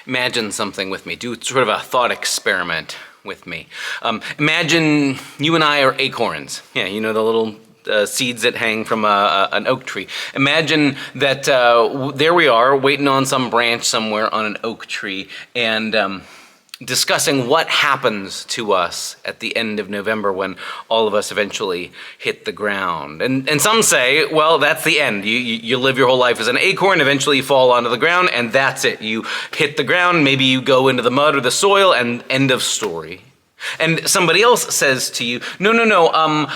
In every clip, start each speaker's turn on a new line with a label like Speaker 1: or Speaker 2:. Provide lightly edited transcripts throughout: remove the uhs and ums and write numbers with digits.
Speaker 1: Imagine something with me. Do sort of a thought experiment with me. Imagine you and I are acorns. Yeah, you know the little seeds that hang from an oak tree. Imagine that there we are waiting on some branch somewhere on an oak tree and discussing what happens to us at the end of November when all of us eventually hit the ground. And some say, well, that's the end. You live your whole life as an acorn, eventually you fall onto the ground, and that's it. You hit the ground, maybe you go into the mud or the soil, and end of story. And somebody else says to you, no,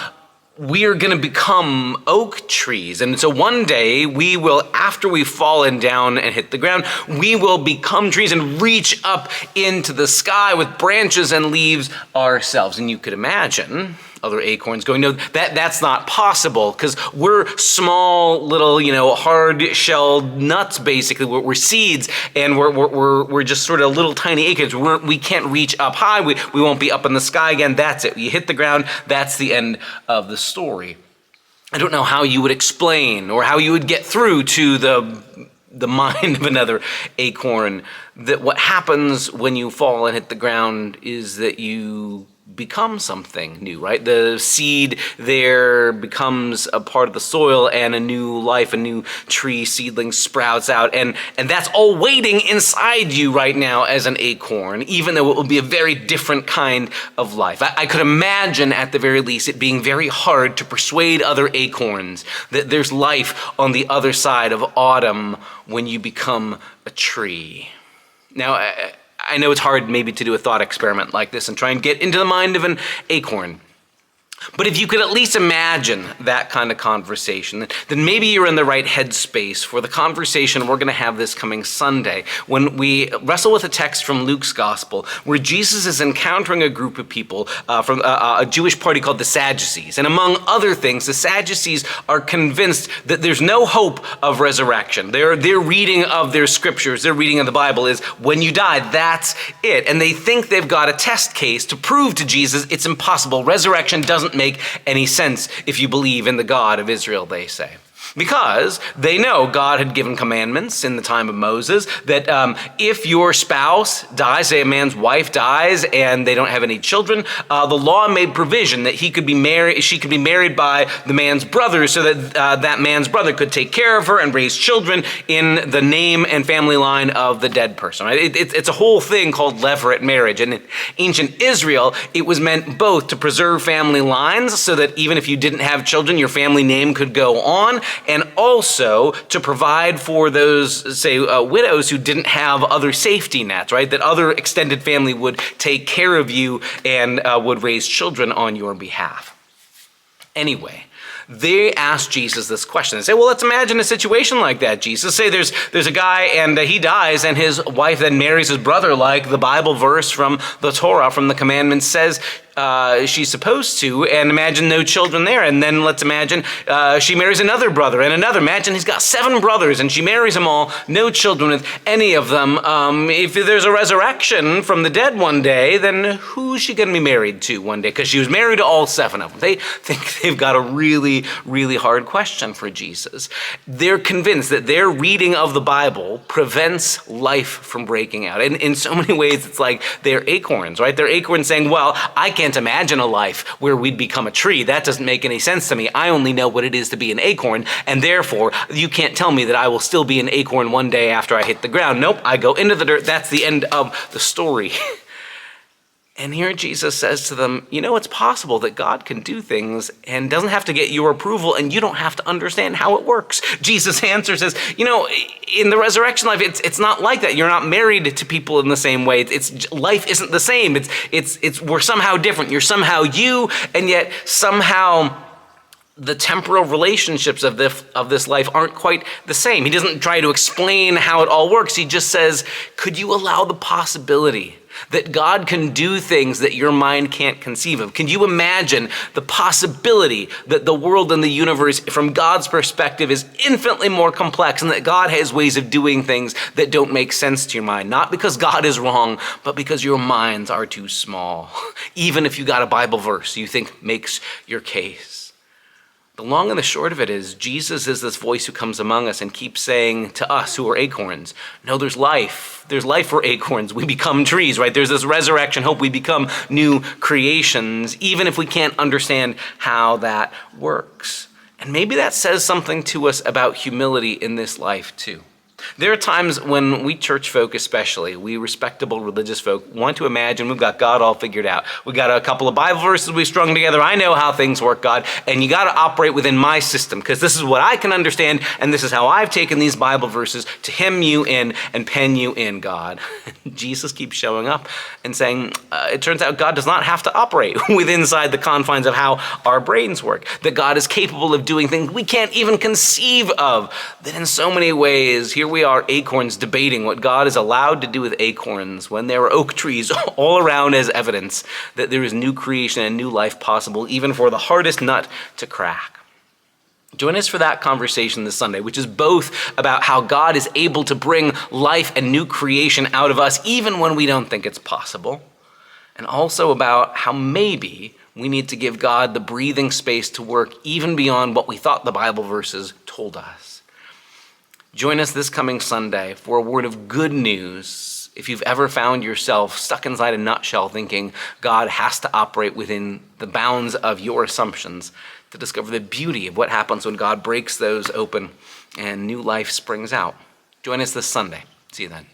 Speaker 1: we are going to become oak trees. And so one day we will, after we've fallen down and hit the ground, we will become trees and reach up into the sky with branches and leaves ourselves. And you could imagine other acorns going, no, that's not possible because we're small little, hard-shelled nuts, basically. We're seeds, and we're just sort of little tiny acorns. We can't reach up high. We won't be up in the sky again. That's it. You hit the ground. That's the end of the story. I don't know how you would explain or how you would get through to the mind of another acorn that what happens when you fall and hit the ground is that you become something new, right? The seed there becomes a part of the soil and a new life, a new tree seedling sprouts out. And that's all waiting inside you right now as an acorn, even though it will be a very different kind of life. I could imagine at the very least it being very hard to persuade other acorns that there's life on the other side of autumn when you become a tree. Now, I know it's hard maybe to do a thought experiment like this and try and get into the mind of an acorn. But if you could at least imagine that kind of conversation, then maybe you're in the right headspace for the conversation we're going to have this coming Sunday when we wrestle with a text from Luke's gospel where Jesus is encountering a group of people from a Jewish party called the Sadducees. And among other things, the Sadducees are convinced that there's no hope of resurrection. Their reading of their scriptures, their reading of the Bible is when you die, that's it. And they think they've got a test case to prove to Jesus it's impossible. Resurrection doesn't make any sense if you believe in the God of Israel, they say. Because they know God had given commandments in the time of Moses that if your spouse dies, say a man's wife dies and they don't have any children, the law made provision that she could be married by the man's brother so that that man's brother could take care of her and raise children in the name and family line of the dead person. Right? It's a whole thing called levirate marriage. And in ancient Israel, it was meant both to preserve family lines so that even if you didn't have children, your family name could go on, and also to provide for those, say, widows who didn't have other safety nets, right? That other extended family would take care of you and would raise children on your behalf. Anyway, they asked Jesus this question. They say, well, let's imagine a situation like that, Jesus. Say there's a guy and he dies and his wife then marries his brother, like the Bible verse from the Torah, from the commandments says she's supposed to, and imagine no children there. And then let's imagine she marries another brother and another. Imagine he's got 7 brothers and she marries them all, no children with any of them. If there's a resurrection from the dead one day, then who's she going to be married to one day? Because she was married to all 7 of them. They think they've got a really, really hard question for Jesus. They're convinced that their reading of the Bible prevents life from breaking out. And in so many ways, it's like they're acorns, right? They're acorns saying, well, I can't imagine a life where we'd become a tree. That doesn't make any sense to me. I only know what it is to be an acorn, and therefore you can't tell me that I will still be an acorn one day after I hit the ground. Nope, I go into the dirt. That's the end of the story. And here Jesus says to them, it's possible that God can do things and doesn't have to get your approval, and you don't have to understand how it works. Jesus' answer says, in the resurrection life, it's not like that. You're not married to people in the same way. It's life isn't the same. We're somehow different. You're somehow you, and yet somehow the temporal relationships of this life aren't quite the same. He doesn't try to explain how it all works. He just says, could you allow the possibility that God can do things that your mind can't conceive of? Can you imagine the possibility that the world and the universe, from God's perspective, is infinitely more complex and that God has ways of doing things that don't make sense to your mind? Not because God is wrong, but because your minds are too small. Even if you got a Bible verse you think makes your case. The long and the short of it is, Jesus is this voice who comes among us and keeps saying to us who are acorns, no, there's life. There's life for acorns. We become trees, right? There's this resurrection hope. We become new creations, even if we can't understand how that works. And maybe that says something to us about humility in this life too. There are times when we church folk especially, we respectable religious folk, want to imagine we've got God all figured out. We got a couple of Bible verses we strung together. I know how things work, God, and you got to operate within my system because this is what I can understand, and this is how I've taken these Bible verses to hem you in and pen you in, God. Jesus keeps showing up and saying, it turns out God does not have to operate within inside the confines of how our brains work, that God is capable of doing things we can't even conceive of, that in so many ways, here we are acorns debating what God is allowed to do with acorns when there are oak trees all around as evidence that there is new creation and new life possible even for the hardest nut to crack. Join us for that conversation this Sunday, which is both about how God is able to bring life and new creation out of us even when we don't think it's possible, and also about how maybe we need to give God the breathing space to work even beyond what we thought the Bible verses told us. Join us this coming Sunday for a word of good news if you've ever found yourself stuck inside a nutshell thinking God has to operate within the bounds of your assumptions, to discover the beauty of what happens when God breaks those open and new life springs out. Join us this Sunday. See you then.